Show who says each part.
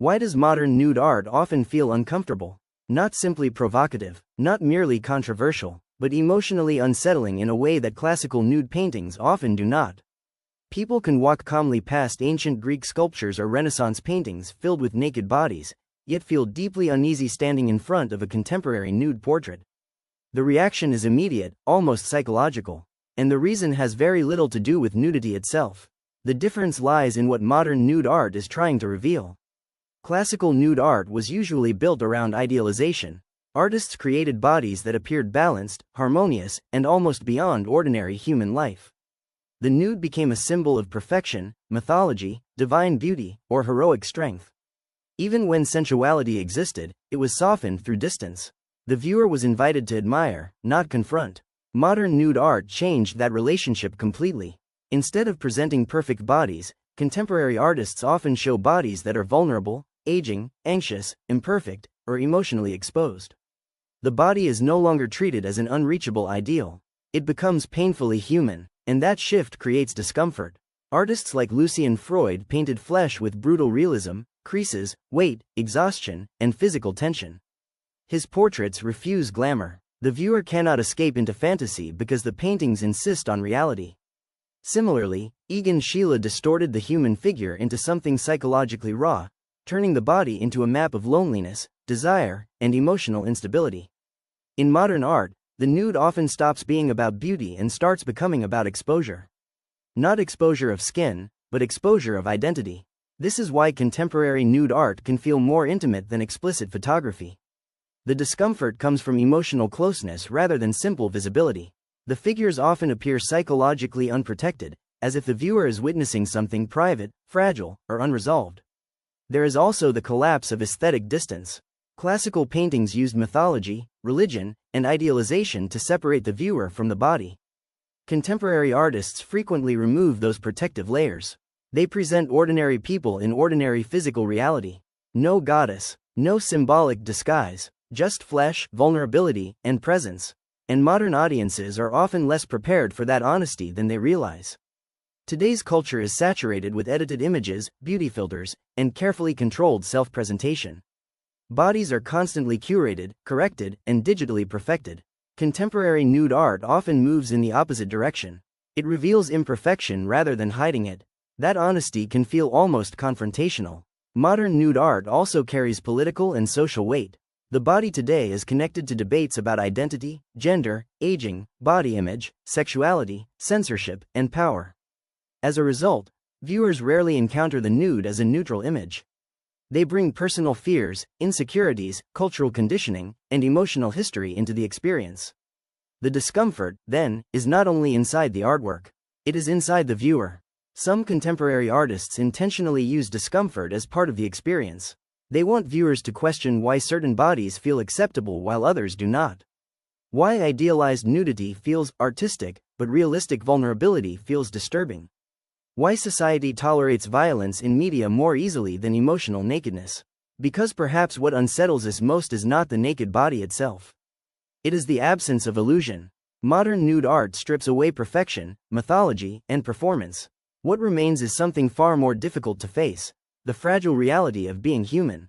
Speaker 1: Why does modern nude art often feel uncomfortable? Not simply provocative, not merely controversial, but emotionally unsettling in a way that classical nude paintings often do not. People can walk calmly past ancient Greek sculptures or Renaissance paintings filled with naked bodies, yet feel deeply uneasy standing in front of a contemporary nude portrait. The reaction is immediate, almost psychological, and the reason has very little to do with nudity itself. The difference lies in what modern nude art is trying to reveal. Classical nude art was usually built around idealization. Artists created bodies that appeared balanced, harmonious, and almost beyond ordinary human life. The nude became a symbol of perfection, mythology, divine beauty, or heroic strength. Even when sensuality existed, it was softened through distance. The viewer was invited to admire, not confront. Modern nude art changed that relationship completely. Instead of presenting perfect bodies, contemporary artists often show bodies that are vulnerable, aging, anxious, imperfect, or emotionally exposed. The body is no longer treated as an unreachable ideal. It becomes painfully human, and that shift creates discomfort. Artists like Lucian Freud painted flesh with brutal realism, creases, weight, exhaustion, and physical tension. His portraits refuse glamour. The viewer cannot escape into fantasy because the paintings insist on reality. Similarly, Egon Schiele distorted the human figure into something psychologically raw, turning the body into a map of loneliness, desire, and emotional instability. In modern art, the nude often stops being about beauty and starts becoming about exposure. Not exposure of skin, but exposure of identity. This is why contemporary nude art can feel more intimate than explicit photography. The discomfort comes from emotional closeness rather than simple visibility. The figures often appear psychologically unprotected, as if the viewer is witnessing something private, fragile, or unresolved. There is also the collapse of aesthetic distance. Classical paintings used mythology, religion, and idealization to separate the viewer from the body. Contemporary artists frequently remove those protective layers. They present ordinary people in ordinary physical reality. No goddess, no symbolic disguise, just flesh, vulnerability, and presence. And modern audiences are often less prepared for that honesty than they realize. Today's culture is saturated with edited images, beauty filters, and carefully controlled self-presentation. Bodies are constantly curated, corrected, and digitally perfected. Contemporary nude art often moves in the opposite direction. It reveals imperfection rather than hiding it. That honesty can feel almost confrontational. Modern nude art also carries political and social weight. The body today is connected to debates about identity, gender, aging, body image, sexuality, censorship, and power. As a result, viewers rarely encounter the nude as a neutral image. They bring personal fears, insecurities, cultural conditioning, and emotional history into the experience. The discomfort, then, is not only inside the artwork. It is inside the viewer. Some contemporary artists intentionally use discomfort as part of the experience. They want viewers to question why certain bodies feel acceptable while others do not. Why idealized nudity feels artistic, but realistic vulnerability feels disturbing. Why society tolerates violence in media more easily than emotional nakedness. Because perhaps what unsettles us most is not the naked body itself. It is the absence of illusion. Modern nude art strips away perfection, mythology, and performance. What remains is something far more difficult to face: the fragile reality of being human.